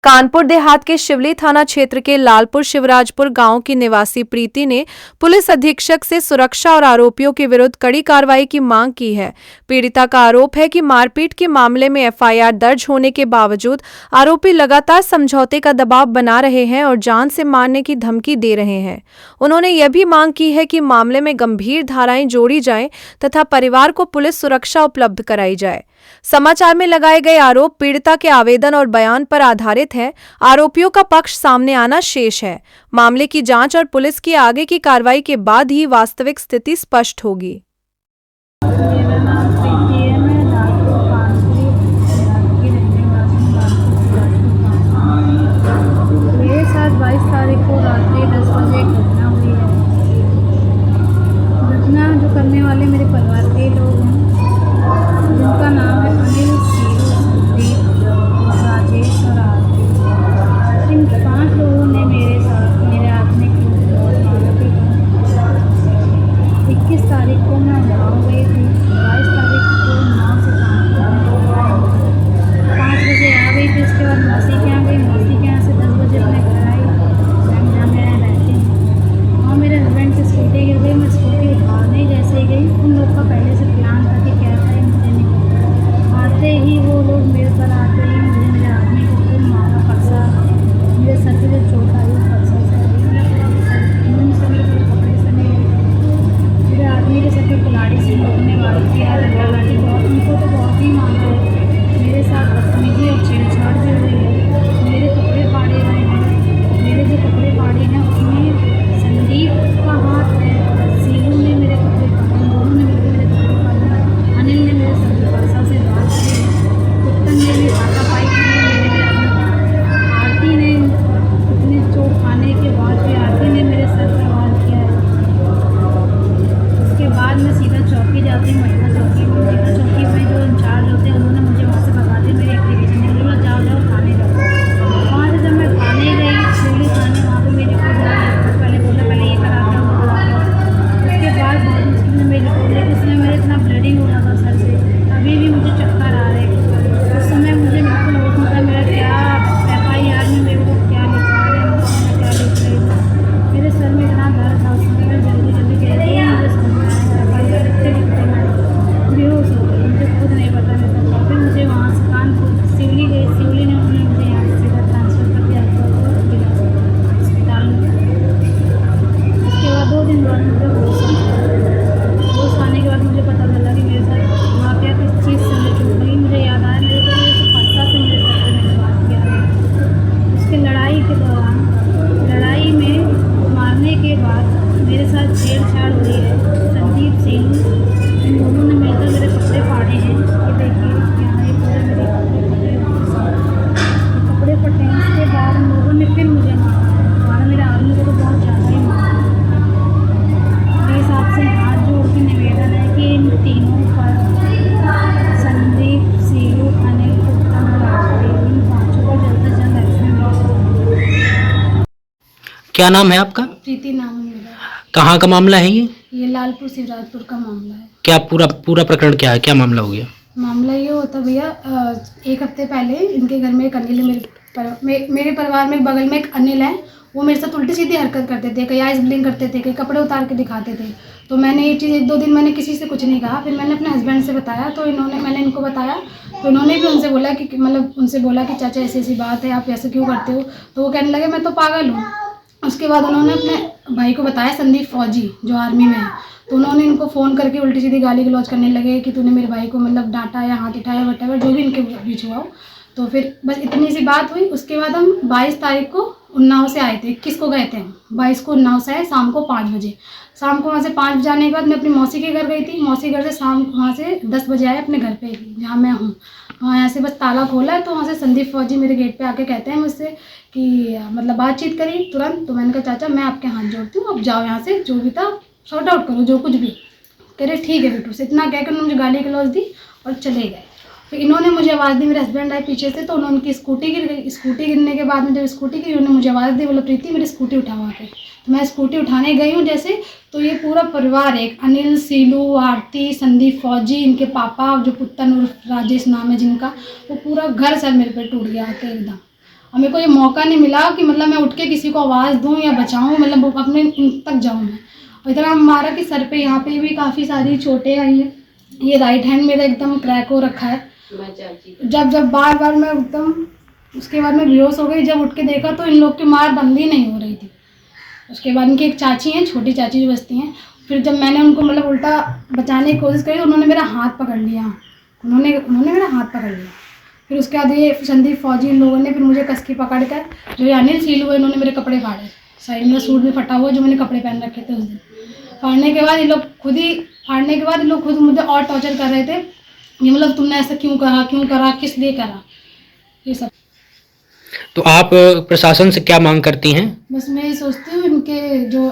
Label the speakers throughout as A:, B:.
A: कानपुर देहात के शिवली थाना क्षेत्र के लालपुर शिवराजपुर गांव की निवासी प्रीति ने पुलिस अधीक्षक से सुरक्षा और आरोपियों के विरुद्ध कड़ी कार्रवाई की मांग की है। पीड़िता का आरोप है कि मारपीट के मामले में एफआईआर दर्ज होने के बावजूद आरोपी लगातार समझौते का दबाव बना रहे हैं और जान से मारने की धमकी दे रहे हैं। उन्होंने यह भी मांग की है कि मामले में गंभीर धाराएं जोड़ी जाएं तथा परिवार को पुलिस सुरक्षा उपलब्ध कराई जाए। समाचार में लगाए गए आरोप पीड़िता के आवेदन और बयान पर आधारित है। आरोपियों का पक्ष सामने आना शेष है। मामले की जांच और पुलिस की आगे की कार्रवाई के बाद ही वास्तविक स्थिति स्पष्ट होगी।
B: मेरा नाम प्रीति है। मैं लालपुर कानपुर देहात की रहने वाली हूँ। मेरे साथ 22 तारीख को रात्रि 10 बजे एक घटना हुई है। घटना जो करने वाले मेरे परिवार के लोग हैं, जिनका नाम है अनिल, सीरू, संदीप, राजेश और आरती। इन 5 लोगों ने मेरे साथ मेरे आदमी को मारा पीटा। 21 तारीख को मैं गाँव गई थी। 22 तारीख को 9 से 5 बजे आ गई थी। उसके बाद मौसी के यहाँ गई। मौसी के यहाँ से 10 बजे अपने घर आई, जहाँ मैं रहती हूँ। वहाँ मेरे हस्बैंड की स्कूटी गिर गई। मैं स्कूटी उठाने जैसे ही गई, उन लोग का पहले से प्लान था कि क्या था मुझे नहीं पता। आते ही वो लोग मेरे पर आते ही मुझे मेरे आदमी को खूब मारा। फरसा मेरे सर पे जो चोट आई वो फरसा से आई। से मेरे कपड़े से नहीं, मेरे आदमी के सर पे कुल्हाड़ी से लौटने वाली थी। गाड़ी बहुत, उनको तो बहुत ही मारा है। मेरे साथ बदतमीजी और छेड़छाड़ भी हुई है। मेरे कपड़े फाड़े गए हैं। मेरे जो कपड़े फाड़े हैं उसमें संदीप का हाथ है, सीरू ने मेरे कपड़े फाड़े, दोनों ने मिलकर मेरे कपड़े फाड़े, अनिल ने मेरे सर पे फरसा से बात की, कुत्तन ने भी हाथापाई की है मेरे आदमी। आरती ने इतनी चोट खाने के बाद भी आरती ने मेरे सर पर वार किया है। उसके बाद मैं सीधा चौकी जाती हूँ, महिला चौकी में। महिला चौकी में जो इंचार्ज होते हैं उन्होंने मुझे वहाँ से भगा दिया। मेरी एप्लीकेशन नहीं बोला, जाओ जाओ थाने जाओ। वहाँ से जब मैं थाने गई, शिवली थाने, वहाँ पे मेरी को पहले बोला पहले ये करा था वो करा था। उसके बाद बहुत मुश्किल में मेरी को लेकर उसमें मेरे इतना ब्लीडिंग हो रहा था सर से। अभी भी मुझे चक्कर आ रहे हैं। उस समय मुझे बिल्कुल होश नहीं था मेरा क्या एफआईआर में मेरे को क्या लिखा रहे हैं, मैं क्या लिख रही हूँ। मेरे सर में इतना दर्द था उस समय। मैं जल्दी जल्दी कह रही हूँ, मुझे समझ में आया एफआईआर लिखते लिखते मैं बेहोश हो गई। मुझे खुद नहीं पता मेरा। फिर मुझे वहाँ से कानपुर सिवली गई। सिवली ने उन्होंने मुझे यहाँ से सीधा ट्रांसफ़र कर दिया अस्पताल में। उसके बाद 2 दिन बाद मुझे होश आने के बाद मुझे पता चला कि मेरे साथ वाक़या किस चीज़ से मुझे चोट लगी। मुझे याद आया मेरे को ये फरसा से मेरे सर पे मैंने बात किया है। उसके लड़ाई के दौरान, लड़ाई में मारने के बाद मेरे साथ छेड़छाड़ हुई है। संदीप सिंह, इन दोनों ने मिलकर मेरे कपड़े फाड़े हैं। ये देखिए यहाँ ये पूरे मेरे कपड़े फटे हैं। उसके बाद उन लोगों ने फिर मुझे मारा। मेरे आदमी को तो बहुत ज़्यादा ही मारा। मेरे हिसाब से हाथ जोड़ के निवेदन है कि इन तीनों पर, संदीप, सीरू, अनिल, कुत्तन और आरती, इन 5 पर जल्द से जल्द एक्शन।
C: क्या नाम है आपका?
B: प्रीति नाम है मेरा।
C: कहाँ का मामला है
B: ये लालपुर शिवराजपुर का मामला है।
C: क्या पूरा प्रकरण क्या है? क्या मामला हो गया?
B: मामला ये होता भैया, 1 हफ्ते पहले इनके घर में एक अनिल है। मेरे परिवार में बगल में एक अनिल है। वो मेरे साथ उल्टी सीधी हरकत करते थे, कहीं आइस ब्लिंक करते थे, कहीं कपड़े उतार के दिखाते थे। तो मैंने ये चीज़ 1-2 दिन मैंने किसी से कुछ नहीं कहा। फिर मैंने अपने हस्बैंड से बताया, तो मैंने इनको बताया, तो इन्होंने भी उनसे बोला कि मतलब उनसे बोला कि चाचा ऐसी ऐसी बात है, आप ऐसे क्यों करते हो? तो वो कहने लगे मैं तो पागल हूँ। उसके बाद उन्होंने अपने भाई को बताया, संदीप फौजी जो आर्मी में है। तो उन्होंने इनको फ़ोन करके उल्टी सीधी गाली गलौज करने लगे कि तूने मेरे भाई को मतलब डांटा या हाथ उठाया, वटेवर जो भी इनके बीच हुआ हो। तो फिर बस इतनी सी बात हुई। उसके बाद हम 22 तारीख को उन्नाव से आए थे। 21 को गए थे हम, 22 को उन्नाव से आए शाम को 5 बजे। शाम को वहाँ से 5 बजे आने के बाद मैं अपनी मौसी के घर गई थी। मौसी घर से शाम वहाँ से 10 बजे आए अपने घर पे जहाँ मैं हूँ। वहाँ यहाँ से बस ताला खोला है, तो वहाँ से संदीप फौजी मेरे गेट पे आके कहते हैं मुझसे कि मतलब बातचीत करी तुरंत। तो मैंने कहा चाचा मैं आपके हाथ जोड़ती हूँ, अब जाओ यहाँ से, जो भी था सॉर्ट आउट करो, जो कुछ भी। कह रहे ठीक है बेटू से। इतना कहकर उन्होंने मुझे गाली गलौज दी और चले गए। फिर इन्होंने मुझे आवाज़ दी, मेरे हस्बैंड आए पीछे से, तो उन्होंने उनकी स्कूटी गिर गई। स्कूटी गिरने के बाद में जब स्कूटी गिरी, उन्होंने मुझे आवाज़ दी, बोला प्रीति मेरी स्कूटी उठावा के। तो मैं स्कूटी उठाने गई हूँ जैसे, तो ये पूरा परिवार, एक अनिल, सीलू, आरती, संदीप फौजी, इनके पापा जो पुत्तन उर्फ राजेश नाम है जिनका, वो पूरा घर सर मेरे पे टूट गया आके एकदम। और मेरे को ये मौका नहीं मिला कि मतलब मैं उठ के किसी को आवाज़ दूँ या बचाऊँ, मतलब अपने इन तक जाऊँ मैं। और इतना मारा कि सर पे यहाँ पे भी काफ़ी सारी चोटें आई हैं। ये राइट हैंड मेरा एकदम क्रैक हो रखा है। जब बार बार मैं एकदम, उसके बाद मैं बेहोश हो गई। जब उठ के देखा तो इन लोग की मार बंद ही नहीं हो रही थी। उसके बाद इनकी एक चाची हैं, छोटी चाची जो बसती हैं, फिर जब मैंने उनको मतलब उल्टा बचाने की कोशिश करी, उन्होंने मेरा हाथ पकड़ लिया। उन्होंने मेरा हाथ पकड़ लिया। फिर उसके बाद ये संदीप फौजी इन लोगों ने फिर मुझे कस के पकड़ कर, जो ये अनिल सील हुए, इन्होंने मेरे कपड़े फाड़े। साइड में सूट भी फटा हुआ जो मैंने कपड़े पहन रखे थे उस दिन। फाड़ने के बाद ये लोग खुद मुझे और टॉर्चर कर रहे थे। ये मतलब तुमने ऐसा क्यों करा, किस लिए करा, ये सब।
C: तो आप प्रशासन से क्या मांग करती हैं?
B: बस मैं ये सोचती हूँ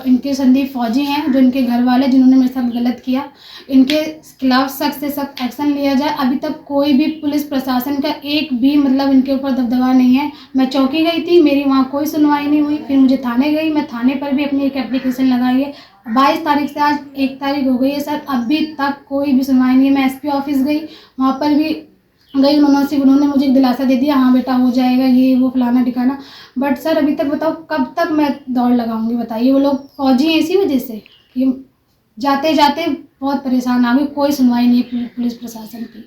B: इनके संदीप फौजी हैं, जो इनके घर वाले जिन्होंने मेरे साथ गलत किया, इनके खिलाफ सख्त से सख्त एक्शन लिया जाए। अभी तक कोई भी पुलिस प्रशासन का एक भी मतलब इनके ऊपर दबदबा नहीं है। मैं चौकी गई थी, मेरी वहाँ कोई सुनवाई नहीं हुई। फिर मुझे थाने गई, मैं थाने पर भी अपनी एक एप्लीकेशन लगाई है। 22 तारीख से आज 1 तारीख हो गई है सर, अभी तक कोई भी सुनवाई नहीं है। मैं SP ऑफिस गई, वहाँ पर भी गई, उन्होंने मुझे एक दिलासा दे दिया, हाँ बेटा हो जाएगा, ये वो फलाना ठिकाना। बट सर अभी तक बताओ कब तक मैं दौड़ लगाऊंगी, बताइए। वो लोग फौजी हैं इसी वजह से कि जाते जाते बहुत परेशान आ गई। कोई सुनवाई नहीं है पुलिस प्रशासन की।